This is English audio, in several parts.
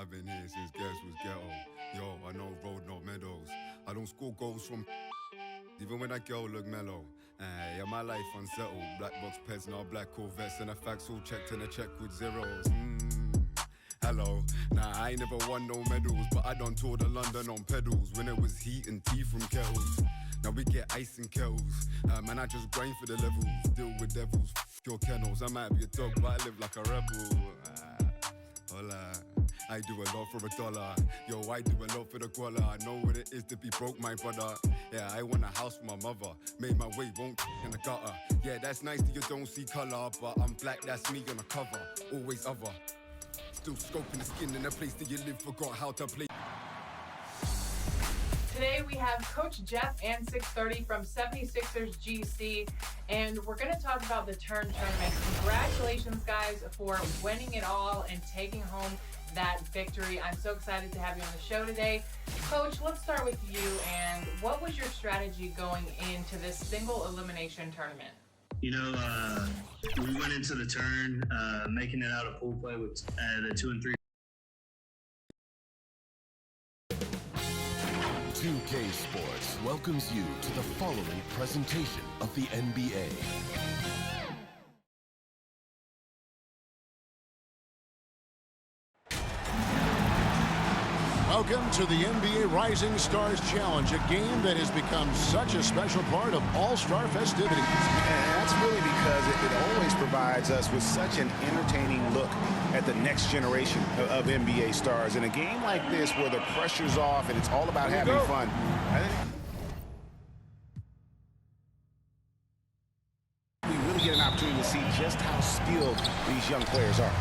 I've been here since Guess was ghetto. Yo, I know road, not meadows. I don't score goals from even when that girl look mellow. Yeah, my life unsettled. Black box pets, now black Corvettes, and the facts all checked and a check with zeros. Hello. Nah, I ain't never won no medals, but I done toured of London on pedals when it was heat and tea from kettles. Now we get ice in kettles. Man, I just grind for the levels. Deal with devils, your kennels. I might be a dog, but I live like a rebel. Hola. I do a lot for $1. Yo, I do a lot for the guala. I know what it is to be broke, my brother. Yeah, I want a house for my mother. Made my way, won't in the gutter. Yeah, that's nice that you don't see color, but I'm black, that's me on the cover. Always other. Still scoping the skin in a place that you live, forgot how to play. Today we have Coach Jeff and 630 from 76ers GC, and we're going to talk about the Turn Tournament. Congratulations, guys, for winning it all and taking home that victory. I'm so excited to have you on the show today. Coach, let's start with you, and what was your strategy going into this single elimination tournament? You know, we went into the turn making it out of pool play with the 2 and 3. 2K Sports welcomes you to the following presentation of the NBA. Welcome to the NBA Rising Stars Challenge, a game that has become such a special part of all-star festivities. And that's really because it always provides us with such an entertaining look at the next generation of NBA stars. In a game like this where the pressure's off and it's all about having fun, I think we really get an opportunity to see just how skilled these young players are.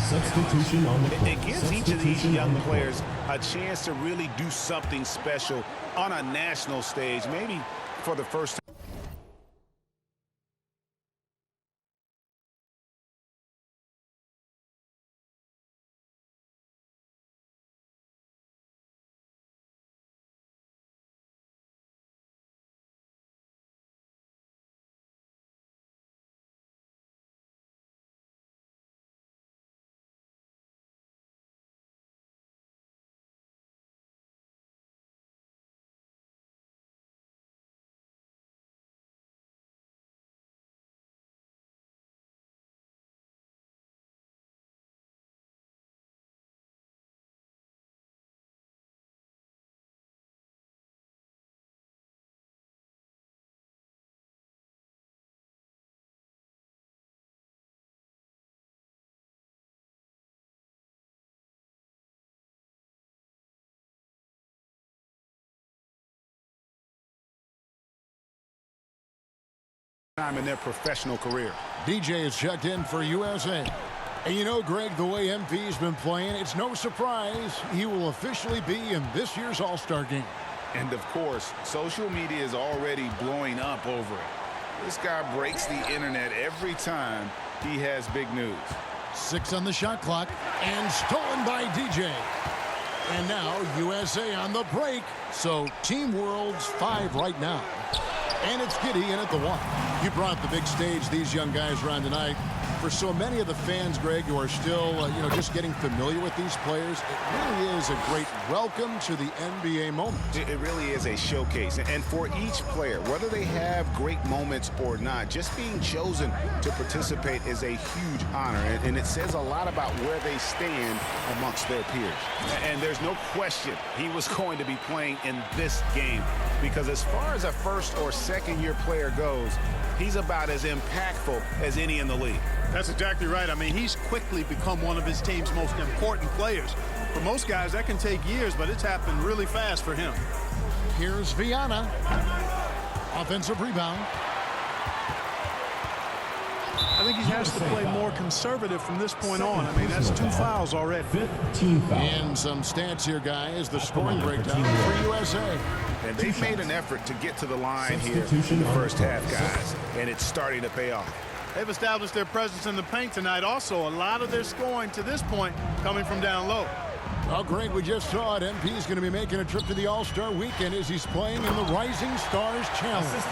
Substitution on the court. It gives each of these young players a chance to really do something special on a national stage, maybe for the first time. Time in their professional career. DJ is checked in for USA. And you know, Greg, the way MP's been playing, it's no surprise he will officially be in this year's All-Star game. And of course, social media is already blowing up over it. This guy breaks the internet every time he has big news. 6 on the shot clock and stolen by DJ. And now USA on the break. So Team World's 5 right now. And it's Giddey in at the 1. You brought the big stage these young guys around tonight. For so many of the fans, Greg, who are still, just getting familiar with these players, it really is a great welcome to the NBA moment. It really is a showcase. And for each player, whether they have great moments or not, just being chosen to participate is a huge honor. And it says a lot about where they stand amongst their peers. And there's no question he was going to be playing in this game, because as far as a first or second year player goes, he's about as impactful as any in the league. That's exactly right. I mean, he's quickly become one of his team's most important players. For most guys, that can take years, but it's happened really fast for him. Here's Viana. Offensive rebound. I think he has to play more conservative from this point on. I mean, that's 2 fouls already. 15 fouls. And some stats here, guys. The scoring breakdown for USA. And they've made an effort to get to the line here in the first half, guys, and it's starting to pay off. They've established their presence in the paint tonight. Also, a lot of their scoring to this point coming from down low. Well, Greg, we just saw it. MP's going to be making a trip to the All-Star Weekend as he's playing in the Rising Stars Challenge.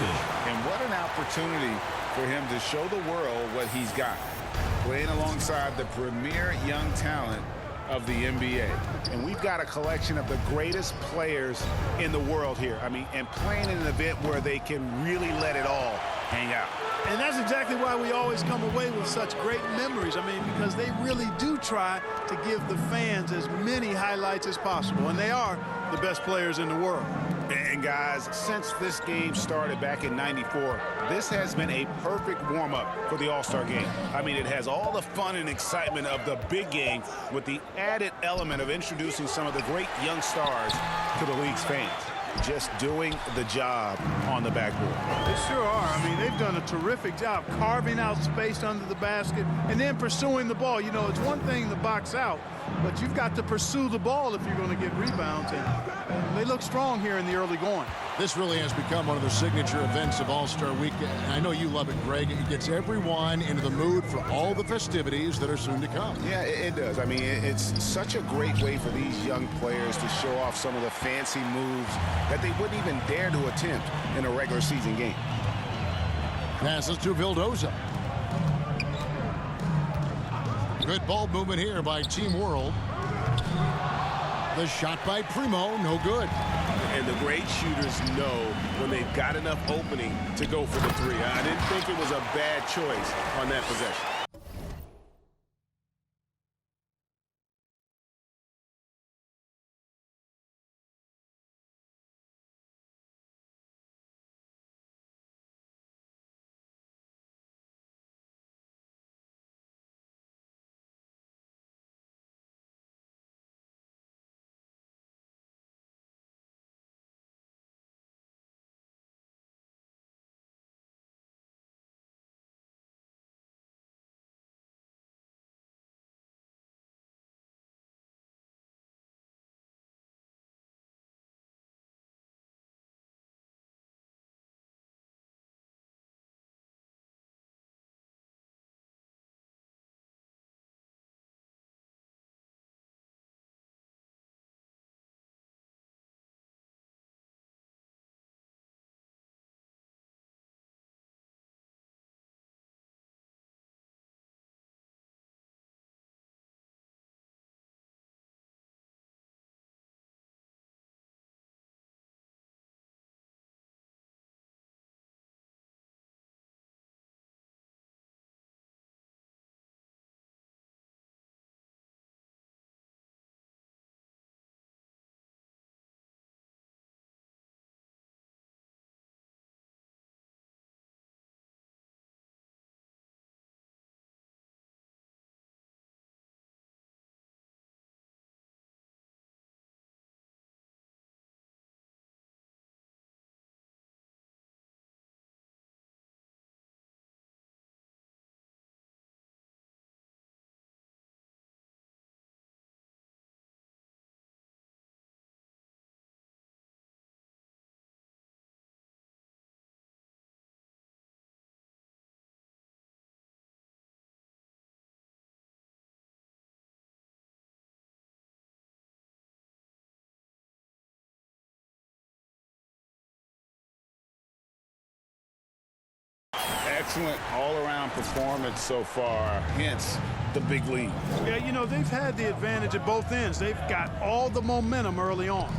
And what an opportunity for him to show the world what he's got. playing alongside the premier young talent of the NBA. And we've got a collection of the greatest players in the world here. I mean, and playing in an event where they can really let it all hang out. And that's exactly why we always come away with such great memories. I mean, because they really do try to give the fans as many highlights as possible. And they are the best players in the world. And guys, since this game started back in '94, this has been a perfect warm-up for the All-Star game. I mean, it has all the fun and excitement of the big game with the added element of introducing some of the great young stars to the league's fans. Just doing the job on the backboard. They sure are. I mean, they've done a terrific job carving out space under the basket and then pursuing the ball. You know, it's one thing to box out, but you've got to pursue the ball if you're going to get rebounds. And they look strong here in the early going. This really has become one of the signature events of All-Star Weekend. I know you love it, Greg. It gets everyone into the mood for all the festivities that are soon to come. Yeah, it does. I mean, it's such a great way for these young players to show off some of the fancy moves that they wouldn't even dare to attempt in a regular season game. Passes to Vildoza. Good ball movement here by Team World. The shot by Primo, no good. And the great shooters know when they've got enough opening to go for the three. I didn't think it was a bad choice on that possession. Excellent all-around performance so far, hence the big lead. Yeah, you know, they've had the advantage at both ends. They've got all the momentum early on.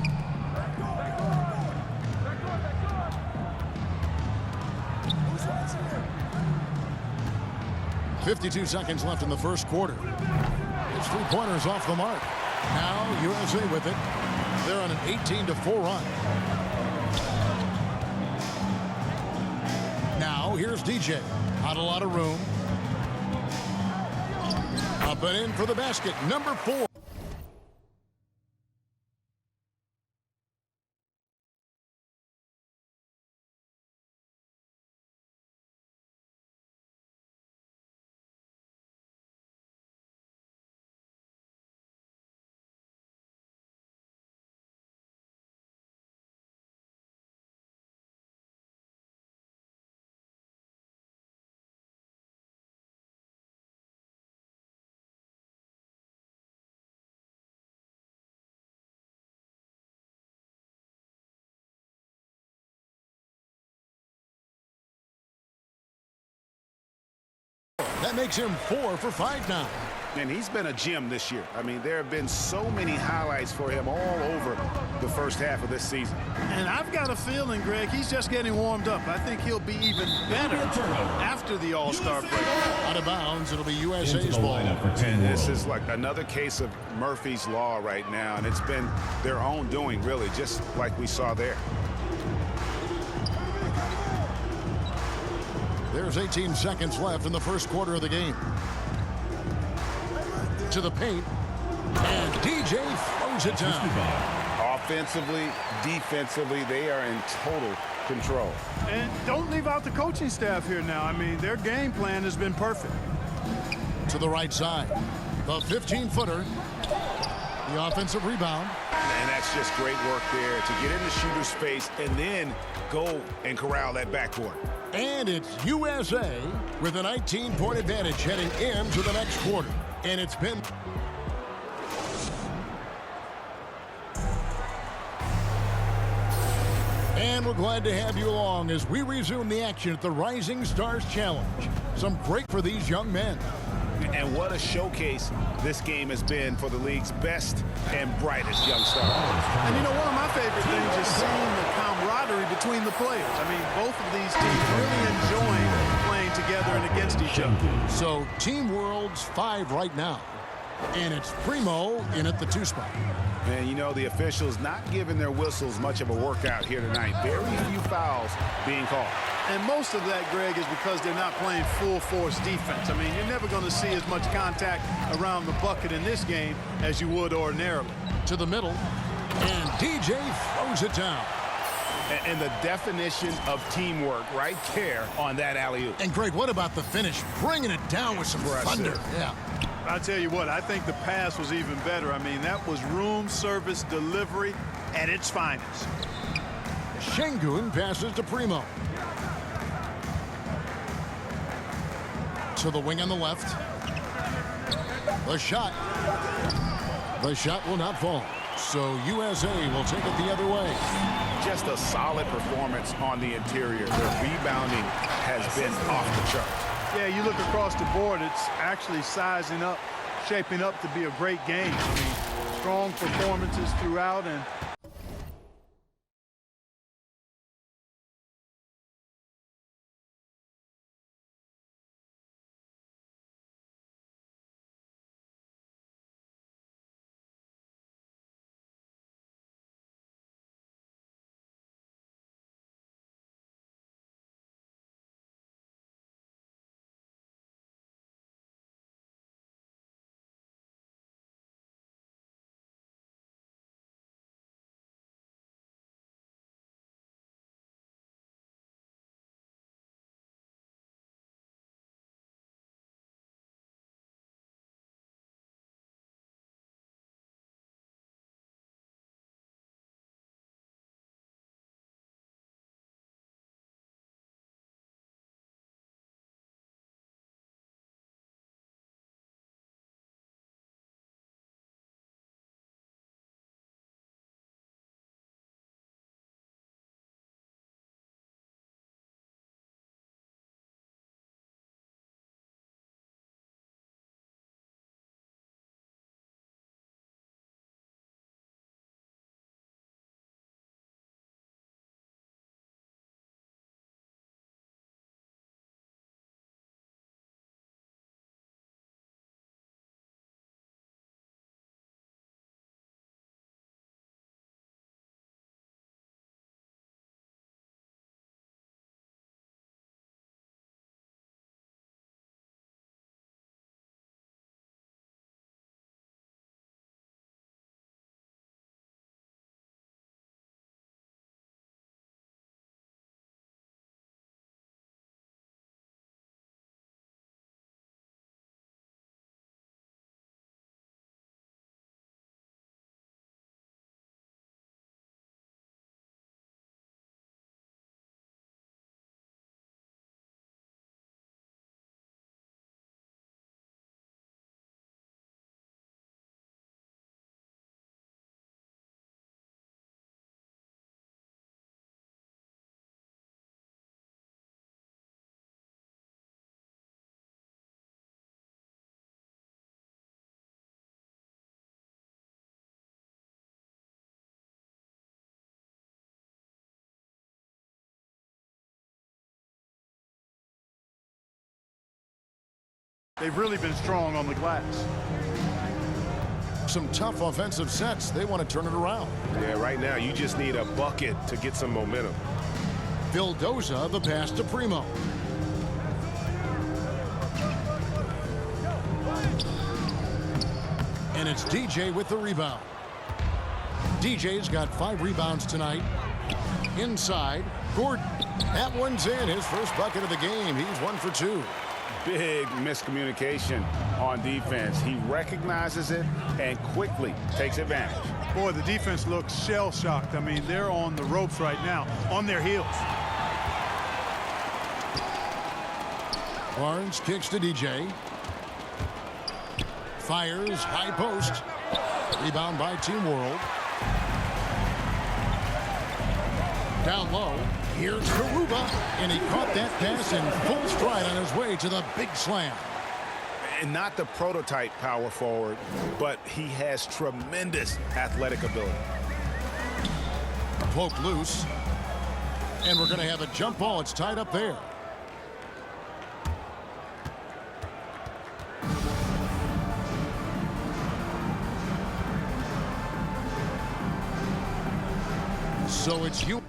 .52 seconds left in the first quarter. It's 3 pointers off the mark. Now USA with it. They're on an 18-4 run. Now here's DJ. Not a lot of room. Up and in for the basket. Number 4. That makes him 4 for 5 now. And he's been a gem this year. I mean, there have been so many highlights for him all over the first half of this season. And I've got a feeling, Greg, he's just getting warmed up. I think he'll be even better after the All-Star break. Out of bounds, it'll be USA's ball. This is like another case of Murphy's Law right now, and it's been their own doing, really, just like we saw there. There's 18 seconds left in the first quarter of the game. To the paint, and DJ throws it down. Offensively, defensively, they are in total control. And don't leave out the coaching staff here now. I mean, their game plan has been perfect. To the right side, the 15-footer, the offensive rebound. And that's just great work there to get in the shooter's space and then go and corral that backcourt. And it's USA with a 19-point advantage heading into the next quarter. And it's been... And we're glad to have you along as we resume the action at the Rising Stars Challenge. Some break for these young men. And what a showcase this game has been for the league's best and brightest young stars. And you know, one of my favorite things is seeing the camaraderie between the players. I mean, both of these teams really enjoying playing together and against each other. So Team World's 5 right now. And it's Primo in at the 2 spot. And you know, the officials not giving their whistles much of a workout here tonight. Very few fouls being called. And most of that, Greg, is because they're not playing full force defense. I mean, you're never going to see as much contact around the bucket in this game as you would ordinarily. To the middle, and DJ throws it down. And the definition of teamwork right there on that alley-oop. And Greg, what about the finish? Bringing it down with some thunder. Yeah. I'll tell you what, I think the pass was even better. I mean, that was room service delivery at its finest. Şengün passes to Primo. To the wing on the left. The shot. The shot will not fall. So USA will take it the other way. Just a solid performance on the interior. Their rebounding has been off the chart. Yeah, you look across the board, it's actually sizing up, shaping up to be a great game. I mean, strong performances throughout, and They've really been strong on the glass. Some tough offensive sets. They want to turn it around. Yeah, right now you just need a bucket to get some momentum. Vildoza, the pass to Primo. And it's DJ with the rebound. DJ's got 5 rebounds tonight. Inside, Gordon. That one's in. His first bucket of the game. He's 1 for 2. Big miscommunication on defense. He recognizes it and quickly takes advantage. Boy, the defense looks shell-shocked. I mean, they're on the ropes right now, on their heels. Barnes kicks to DJ. Fires, high post. Rebound by Team World. Down low, here's Karuba, and he caught that pass in full stride on his way to the big slam. And not the prototype power forward, but he has tremendous athletic ability. Poke loose, and we're going to have a jump ball. It's tied up there. So it's you.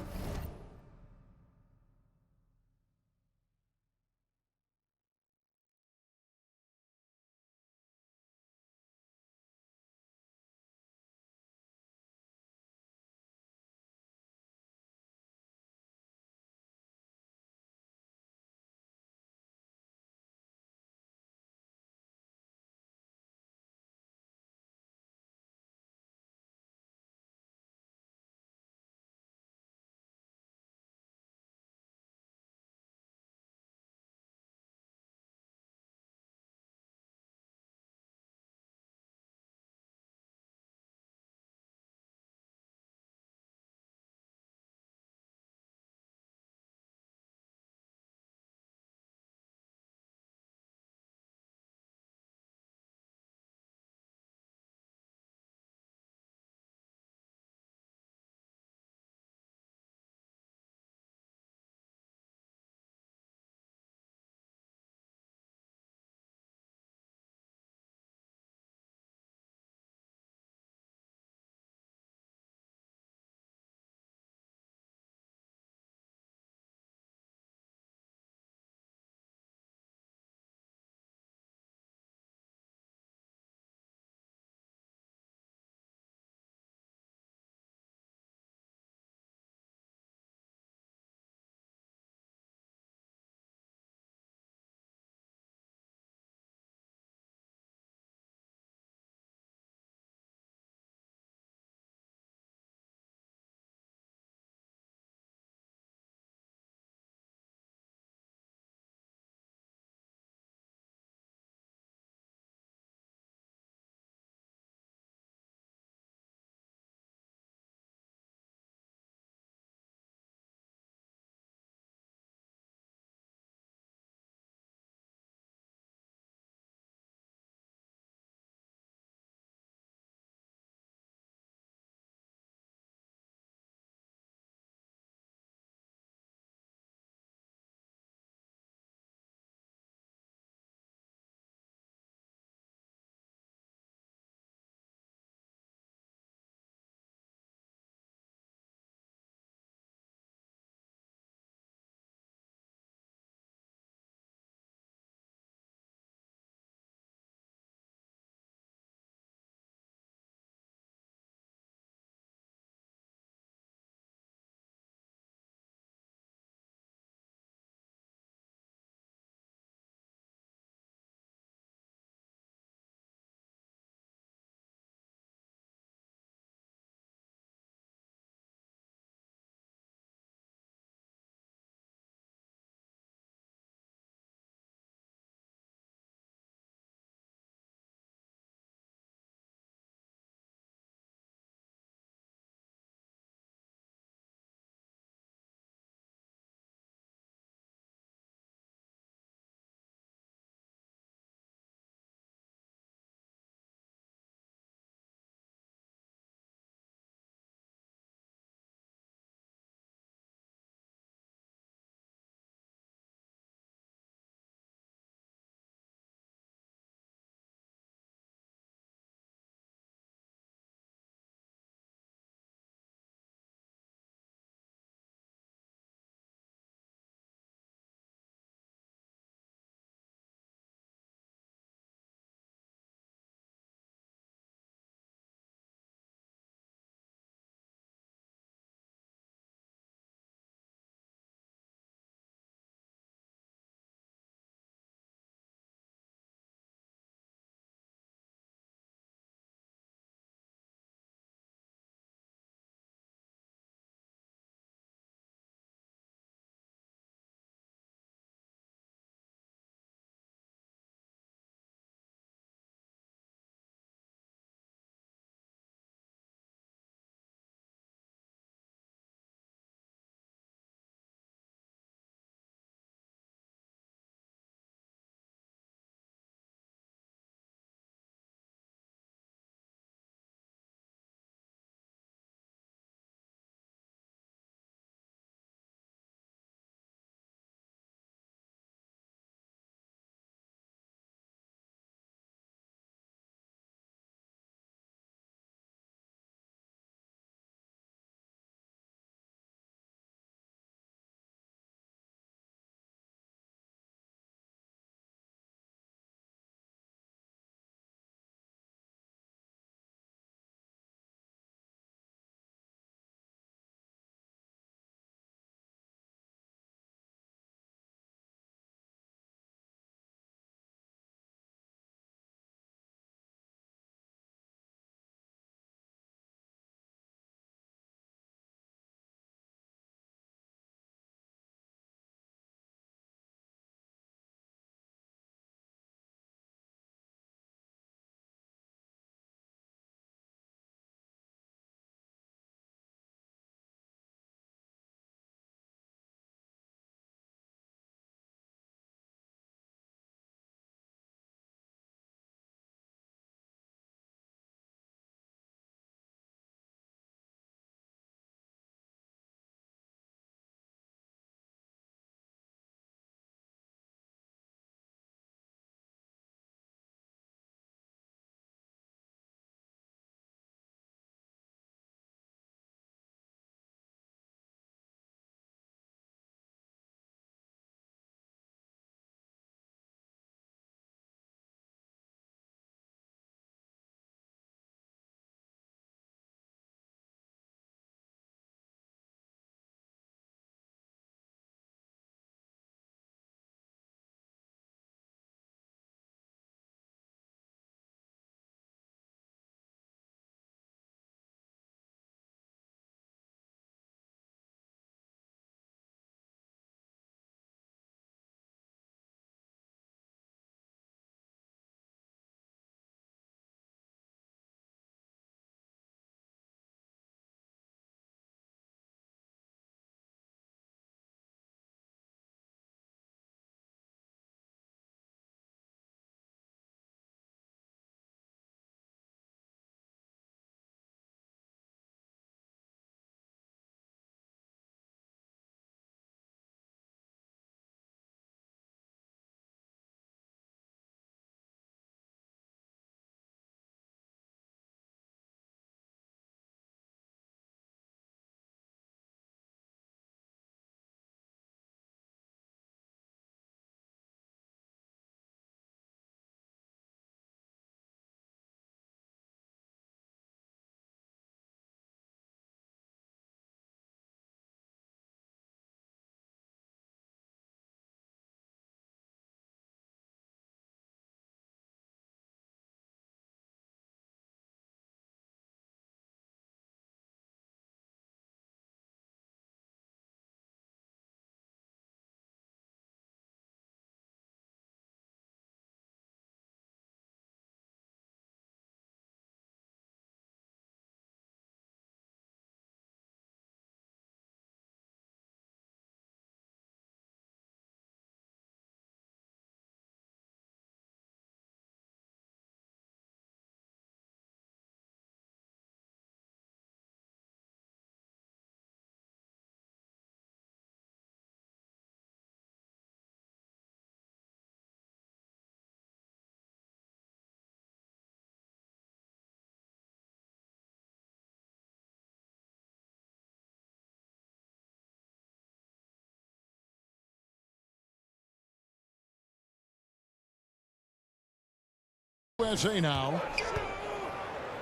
USA now.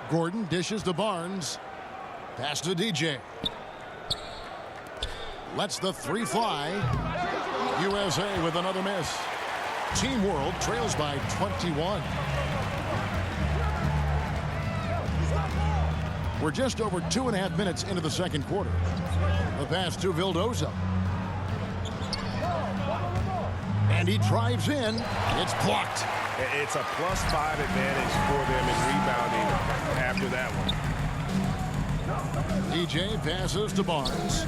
Gordon dishes to Barnes. Pass to DJ. Lets the three fly. USA with another miss. Team World trails by 21. We're just over 2.5 minutes into the second quarter. The pass to Vildoza. And he drives in. It's blocked. It's a +5 advantage for them in rebounding after that one. DJ passes to Barnes.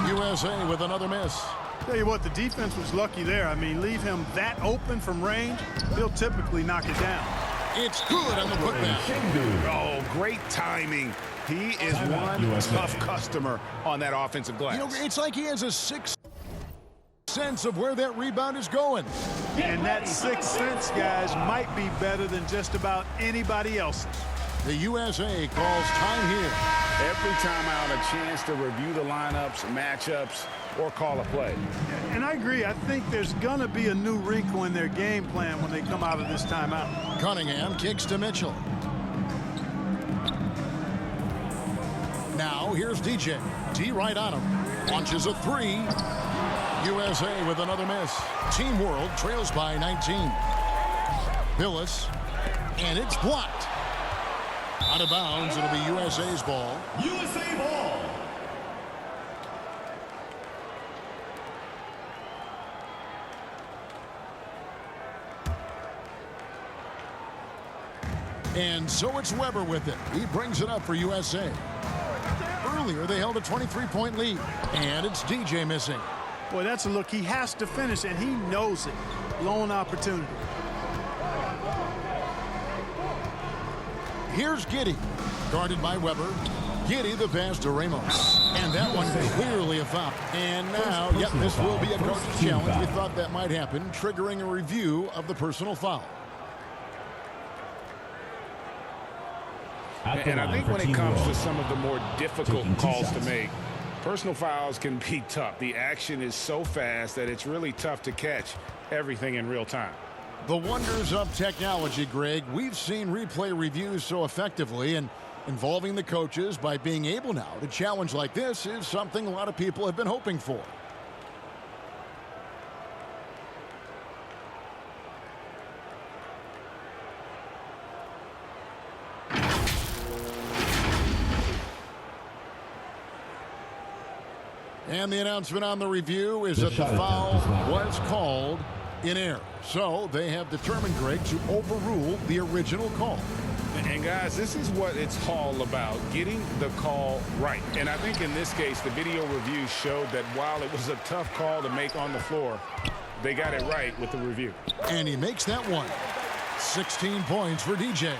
USA with another miss. Tell you what, the defense was lucky there. I mean, leave him that open from range, he'll typically knock it down. It's good on the putback. Oh, great timing. He is one tough customer on that offensive glass. You know, it's like he has a sixth sense of where that rebound is going. And that sixth sense, guys, might be better than just about anybody else's. The USA calls time here. Every time out, a chance to review the lineups, matchups, or call a play. And I agree. I think there's going to be a new wrinkle in their game plan when they come out of this timeout. Cunningham kicks to Mitchell. Now here's DJ. D right on him. Launches a three. USA with another miss. Team World trails by 19. Billis. And it's blocked. Out of bounds. It'll be USA's ball. USA ball. And so it's Weber with it. He brings it up for USA. Earlier, they held a 23-point lead. And it's DJ missing. Boy, that's a look. He has to finish, and he knows it. Lone opportunity. Here's Giddey. Guarded by Weber. Giddey the pass to Ramos. And that one clearly a foul. And now, yep, this will be a coach's challenge. We thought that might happen, triggering a review of the personal foul. And I think when it comes to some of the more difficult calls to make, personal fouls can be tough. The action is so fast that it's really tough to catch everything in real time. The wonders of technology, Greg. We've seen replay reviews so effectively, and involving the coaches by being able now to challenge like this is something a lot of people have been hoping for. And the announcement on the review is that the foul was called in error. So they have determined, Greg, to overrule the original call. And guys, this is what it's all about, getting the call right. And I think in this case, the video review showed that while it was a tough call to make on the floor, they got it right with the review. And he makes that one. 16 points for DJ.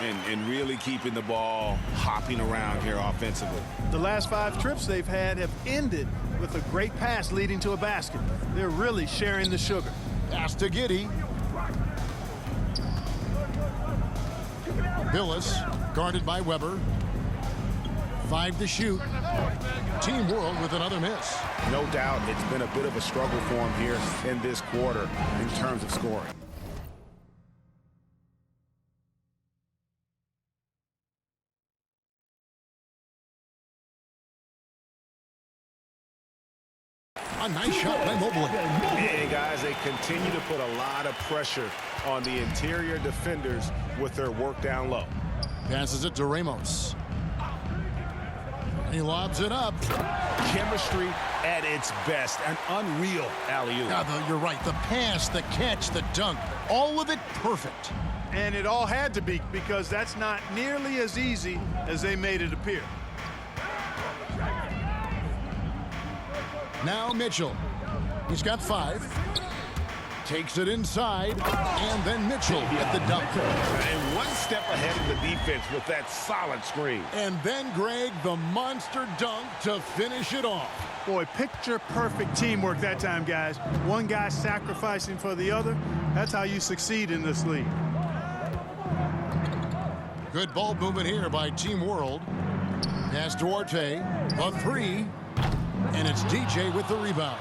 And really keeping the ball hopping around here offensively. The last 5 trips they've had have ended with a great pass leading to a basket. They're really sharing the sugar. Pass to Giddey. Billis, guarded by Weber. 5 to shoot. Team World with another miss. No doubt it's been a bit of a struggle for him here in this quarter in terms of scoring. A nice shot by Mobley. And guys, they continue to put a lot of pressure on the interior defenders with their work down low. Passes it to Ramos. And he lobs it up. Chemistry at its best. An unreal alley-oop. You're right. The pass, the catch, the dunk, all of it perfect. And it all had to be, because that's not nearly as easy as they made it appear. Now Mitchell. He's got 5. Takes it inside. And then Mitchell at the dunk. And one step ahead of the defense with that solid screen. And then, Greg, the monster dunk to finish it off. Boy, picture-perfect teamwork that time, guys. One guy sacrificing for the other. That's how you succeed in this league. Good ball movement here by Team World. Pass to Duarte. A 3. And it's DJ with the rebound.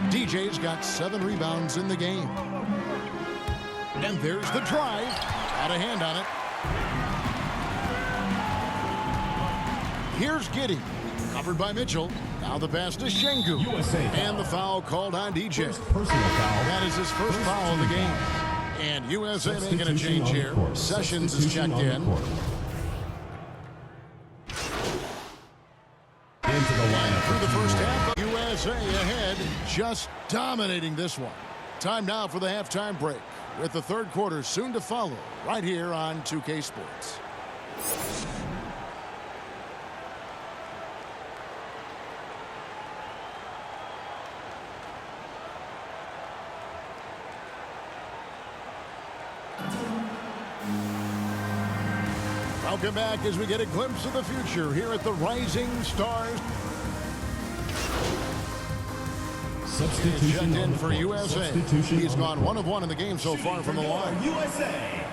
DJ's got 7 rebounds in the game. And there's the drive. Got a hand on it. Here's Giddey. Covered by Mitchell. Now the pass to Şengün. And the foul called on DJ. Personal foul. That is his first foul of the game. And USA making a change here. Sessions is checked in. Into the lineup Through the first half, USA ahead, just dominating this one. Time now for the halftime break, with the third quarter soon to follow, right here on 2K Sports. Welcome back as we get a glimpse of the future here at the Rising Stars. Substitution checked in for USA. He's gone 1 of 1 in the game so far from the line. USA,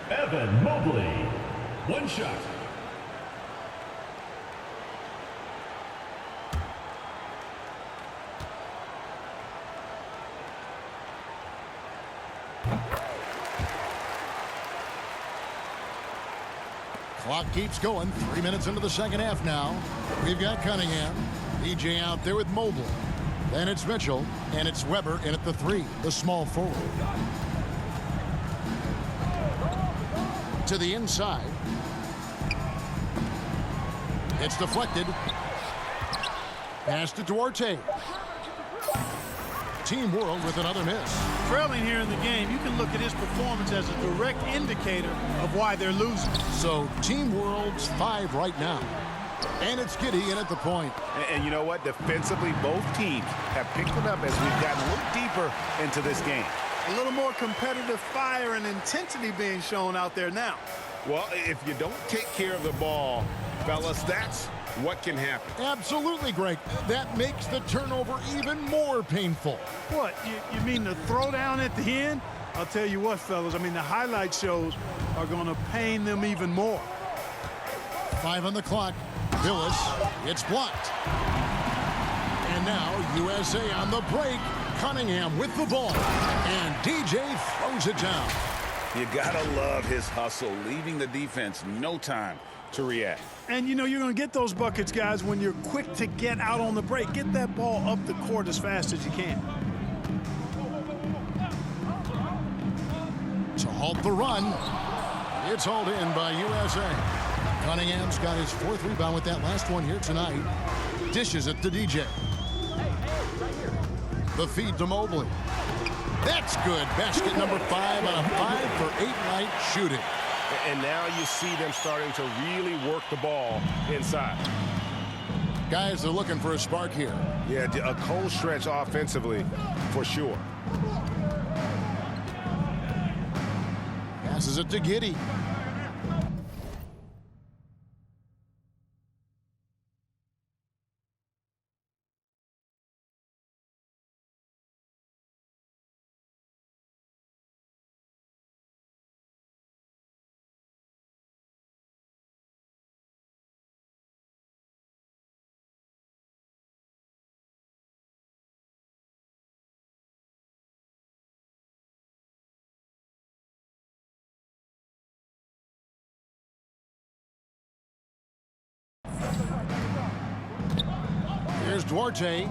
Evan Mobley. One shot. Clock keeps going. 3 minutes into the second half now. We've got Cunningham. DJ out there with Mobley. Then it's Mitchell, and it's Weber in at the 3, the small forward. To the inside. It's deflected. Pass to Duarte. Team World with another miss. Trailing here in the game, you can look at his performance as a direct indicator of why they're losing. So Team World's 5 right now. And it's Giddey in at the point. And you know what? Defensively, both teams have picked it up as we've gotten a little deeper into this game. A little more competitive fire and intensity being shown out there now. Well, if you don't take care of the ball, fellas, that's what can happen. Absolutely, Greg. That makes the turnover even more painful. What, you mean the throwdown at the end? I'll tell you what, fellas, I mean, the highlight shows are going to pain them even more. 5 on the clock. Billis, it's blocked. And now USA on the break. Cunningham with the ball. And DJ throws it down. You gotta love his hustle, leaving the defense no time to react. And you know you're going to get those buckets, guys, when you're quick to get out on the break. Get that ball up the court as fast as you can. To halt the run. It's hauled in by USA. Cunningham's got his 4th rebound with that last one here tonight. Dishes it to DJ. The feed to Mobley. That's good. Basket number 5 on a 5-for-8 night shooting. And now you see them starting to really work the ball inside. Guys are looking for a spark here. Yeah, a cold stretch offensively for sure. Passes it to Giddey. Here's Duarte.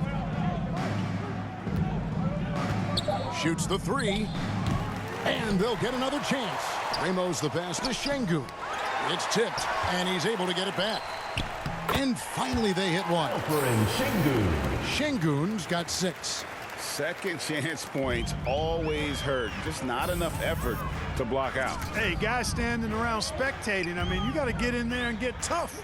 Shoots the 3. And they'll get another chance. Ramos the pass to Şengün. It's tipped, and he's able to get it back. And finally they hit one. Şengün's got 6. Second chance points always hurt. Just not enough effort to block out. Hey, guys standing around spectating, I mean, you got to get in there and get tough.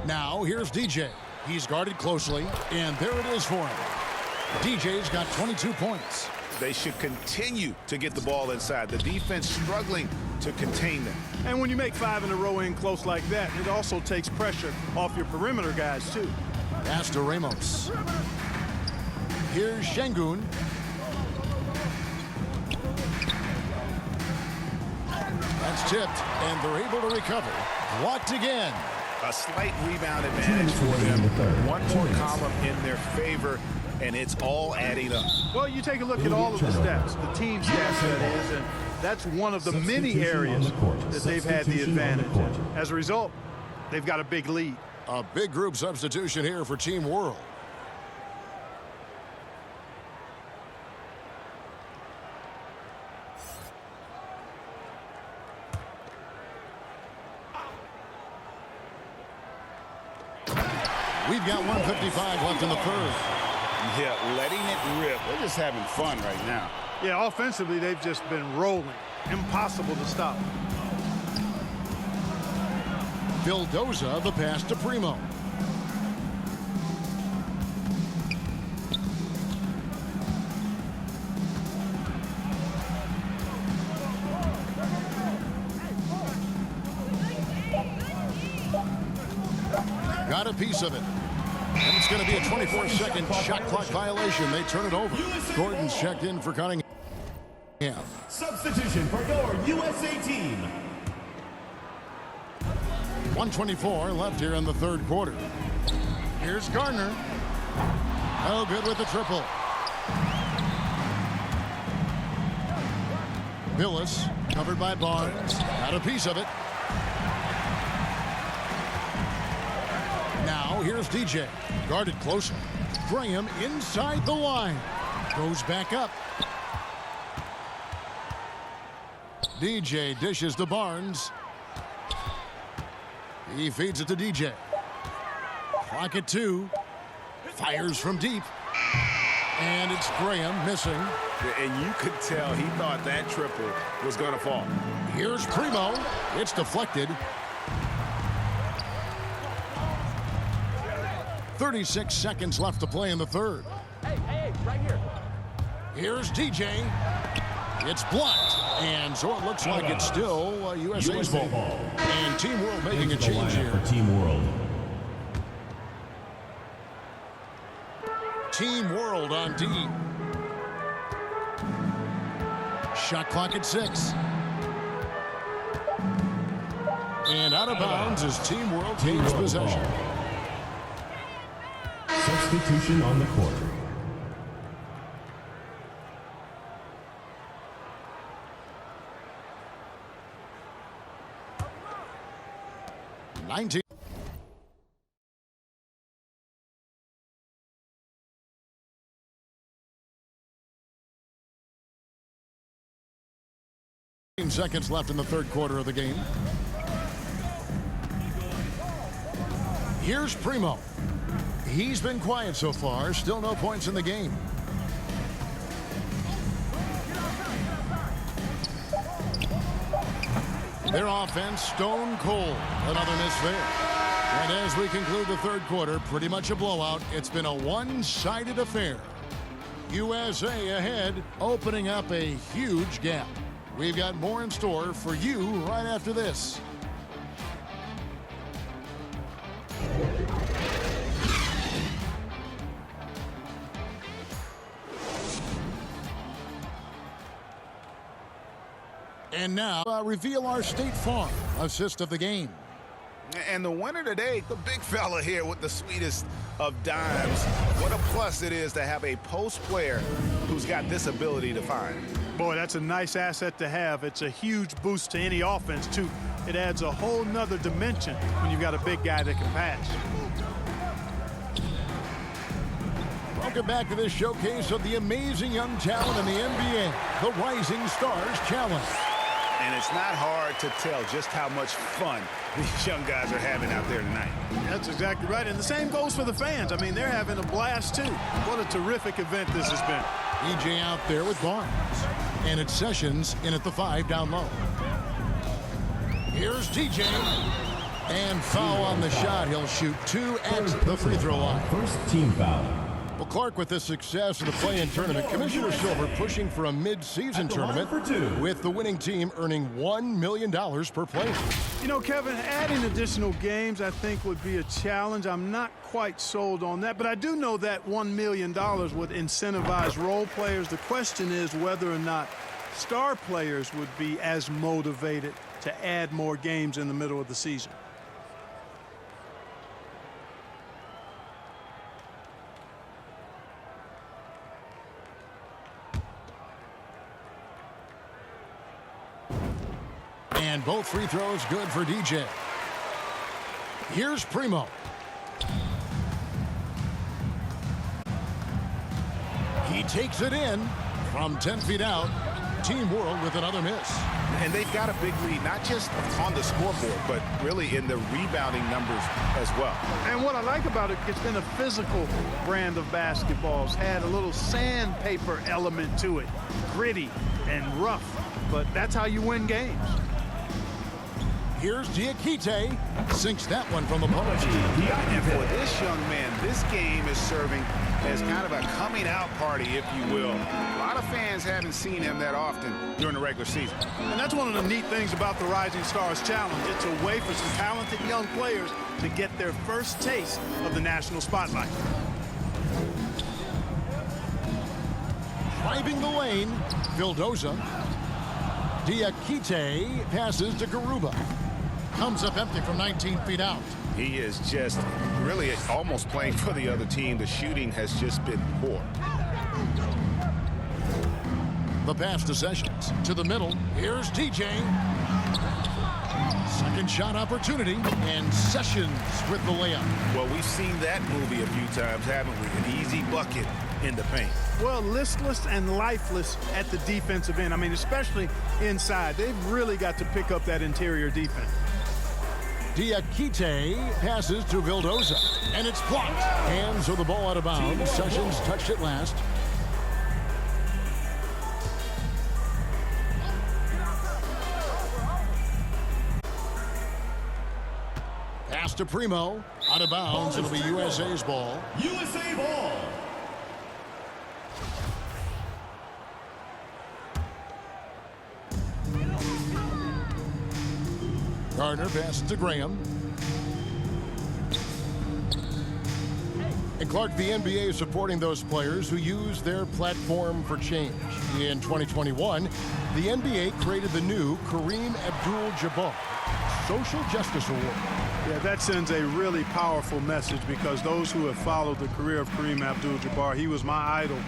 Now here's DJ. He's guarded closely, and there it is for him. DJ's got 22 points. They should continue to get the ball inside. The defense struggling to contain them. And when you make 5 in a row in close like that, it also takes pressure off your perimeter guys, too. Pass to Ramos. Here's Şengün. That's tipped, and they're able to recover. Blocked again. A slight rebound advantage for them. One more column in their favor, and it's all adding up. Well, you take a look at all of the stats, the team stats that is, and that's one of the many areas that they've had the advantage. As a result, they've got a big lead. A big group substitution here for Team World. We've got 1:55 left in the third. Yeah, letting it rip. They're just having fun right now. Yeah, offensively, they've just been rolling. Impossible to stop. Vildoza, the pass to Primo. Got a piece of it. And it's going to be a 24-second shot clock violation. They turn it over. Gordon's checked in for Cunningham. Substitution for your USA team. 1:24 left here in the third quarter. Here's Gardner. Oh, good with the triple. Billis, covered by Barnes. Got a piece of it. Now, here's DJ. Guarded closer. Graham inside the line. Goes back up. DJ dishes to Barnes. He feeds it to DJ. Clock at 2. Fires from deep. And it's Graham missing. And you could tell he thought that triple was going to fall. Here's Primo. It's deflected. 36 seconds left to play in the third. Hey, right here. Here's DJ. It's blocked. And so it looks like it's still USA's ball. And Team World making a change here. For Team World. Team World on D. Shot clock at 6. And out of bounds as Team World gains possession. Substitution on the court. Seconds left in the third quarter of the game. Here's Primo. He's been quiet so far. Still no points in the game. Their offense stone cold. Another miss there. And as we conclude the third quarter, pretty much a blowout. It's been a one-sided affair. USA ahead, opening up a huge gap. We've got more in store for you right after this. And now, reveal our State Farm assist of the game. And the winner today, the big fella here with the sweetest of dimes. What a plus it is to have a post player who's got this ability to find. Boy, that's a nice asset to have. It's a huge boost to any offense, too. It adds a whole nother dimension when you've got a big guy that can pass. Welcome back to this showcase of the amazing young talent in the NBA, the Rising Stars Challenge. And it's not hard to tell just how much fun these young guys are having out there tonight. That's exactly right. And the same goes for the fans. I mean, they're having a blast, too. What a terrific event this has been. EJ out there with Barnes. And it's Sessions in at the 5 down low. Here's DJ. And foul on the shot. He'll shoot 2 at the free throw line. First team foul. Well, Clark, with the success of the play-in tournament, Commissioner Silver pushing for a mid-season tournament with the winning team earning $1 million per player. You know, Kevin, adding additional games I think would be a challenge. I'm not quite sold on that, but I do know that $1 million would incentivize role players. The question is whether or not star players would be as motivated to add more games in the middle of the season. And both free throws good for DJ. Here's Primo. He takes it in from 10 feet out. Team World with another miss. And they've got a big lead, not just on the scoreboard, but really in the rebounding numbers as well. And what I like about it, it's been a physical brand of basketball. It's had a little sandpaper element to it. Gritty and rough, but that's how you win games. Here's Diakite. Sinks that one from the post. And for this young man, this game is serving as kind of a coming out party, if you will. A lot of fans haven't seen him that often during the regular season. And that's one of the neat things about the Rising Stars Challenge. It's a way for some talented young players to get their first taste of the national spotlight. Driving the lane, Vildoza. Diakite passes to Garuba. Comes up empty from 19 feet out. He is just really almost playing for the other team. The shooting has just been poor. The pass to Sessions. To the middle. Here's DJ. Second shot opportunity. And Sessions with the layup. Well, we've seen that movie a few times, haven't we? An easy bucket in the paint. Well, listless and lifeless at the defensive end. I mean, especially inside. They've really got to pick up that interior defense. Diakite passes to Vildoza, and it's blocked. Hands of the ball out of bounds. Sessions touched it last. Pass to Primo, out of bounds. It'll be USA's ball. USA ball. Gardner passes to Graham. And Clark, the NBA is supporting those players who use their platform for change. In 2021, the NBA created the new Kareem Abdul-Jabbar Social Justice Award. Yeah, that sends a really powerful message because those who have followed the career of Kareem Abdul-Jabbar, he was my idol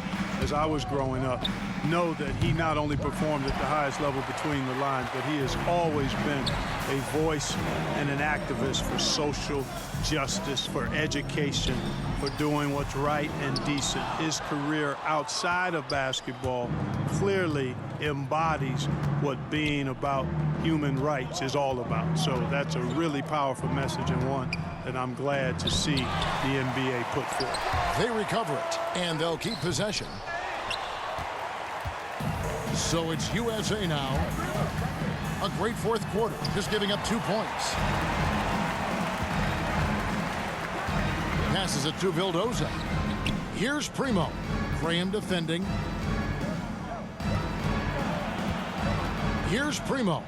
as I was growing up, know that he not only performed at the highest level between the lines, but he has always been a voice and an activist for social justice, for education, for doing what's right and decent. His career outside of basketball clearly embodies what being about human rights is all about. So that's a really powerful message, and one that I'm glad to see the NBA put forth. They recover it, and they'll keep possession. So it's USA now. A great fourth quarter, just giving up 2 points. Passes it to Vildoza. Here's Primo. Graham defending. Here's Primo.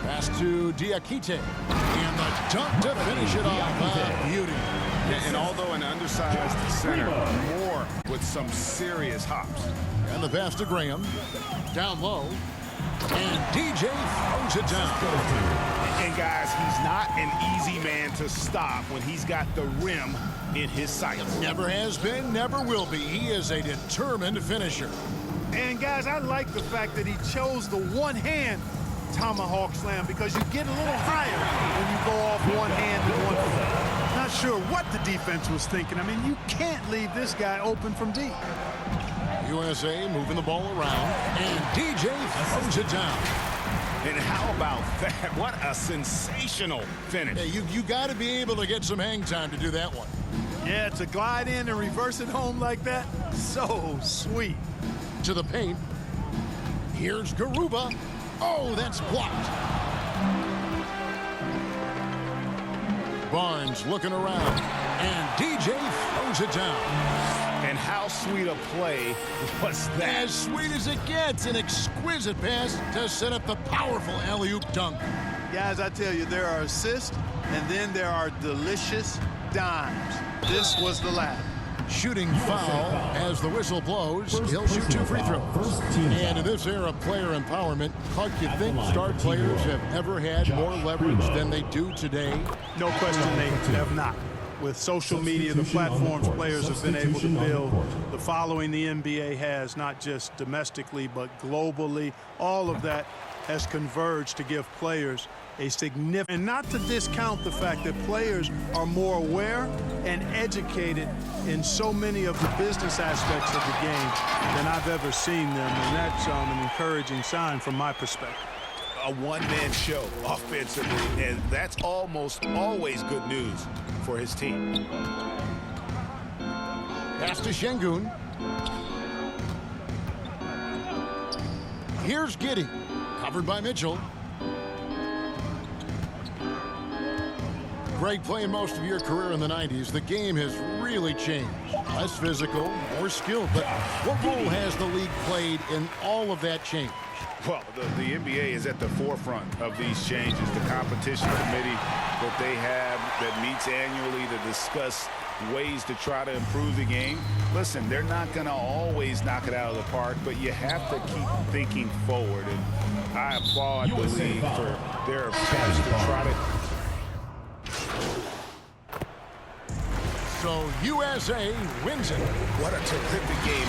Pass to Diakite. And the dunk to finish it off. Beauty. And although an undersized center, more with some serious hops. And the pass to Graham. Down low. And DJ throws it down. And guys, he's not an easy man to stop when he's got the rim in his sights. Never has been, never will be. He is a determined finisher. And guys, I like the fact that he chose the one-hand tomahawk slam because you get a little higher when you go off one hand and one foot. Not sure what the defense was thinking. I mean, you can't leave this guy open from deep. USA moving the ball around, and DJ throws it down. And how about that? What a sensational finish. Hey, you got to be able to get some hang time to do that one. Yeah, to glide in and reverse it home like that, so sweet. To the paint. Here's Garuba. Oh, that's blocked. Barnes looking around, and DJ throws it down. And how sweet a play was that? As sweet as it gets, an exquisite pass to set up the powerful alley-oop dunk. Guys, I tell you, there are assists, and then there are delicious dimes. This was the latter. Shooting foul as the whistle blows. He'll shoot 2 free throws. And in this era of player empowerment, Clark, you think star players have ever had more leverage than they do today? No question they have not. With social media, the platforms players have been able to build, the following the NBA has, not just domestically, but globally, all of that has converged to give players a significant, and not to discount the fact that players are more aware and educated in so many of the business aspects of the game than I've ever seen them, and that's an encouraging sign from my perspective. A one-man show offensively, and that's almost always good news for his team. Pass to Şengün. Here's Giddey, covered by Mitchell. Greg, playing most of your career in the 90s, the game has really changed. Less physical, more skilled. But what role has the league played in all of that change? Well, the NBA is at the forefront of these changes. The competition committee that they have that meets annually to discuss ways to try to improve the game. Listen, they're not going to always knock it out of the park, but you have to keep thinking forward. And I applaud the league for their approach to try to... So USA wins it. What a terrific game.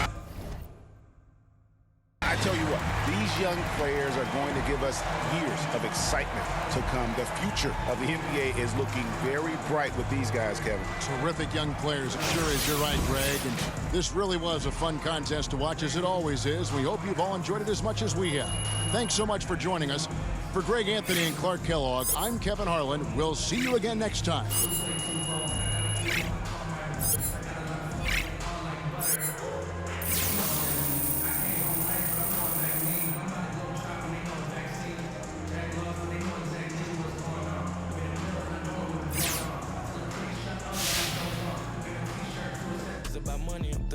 I tell you what, these young players are going to give us years of excitement to come. The future of the NBA is looking very bright with these guys, Kevin. Terrific young players. It sure is. You're right, Greg. And this really was a fun contest to watch, as it always is. We hope you've all enjoyed it as much as we have. Thanks so much for joining us. For Greg Anthony and Clark Kellogg, I'm Kevin Harlan. We'll see you again next time. About money, I'm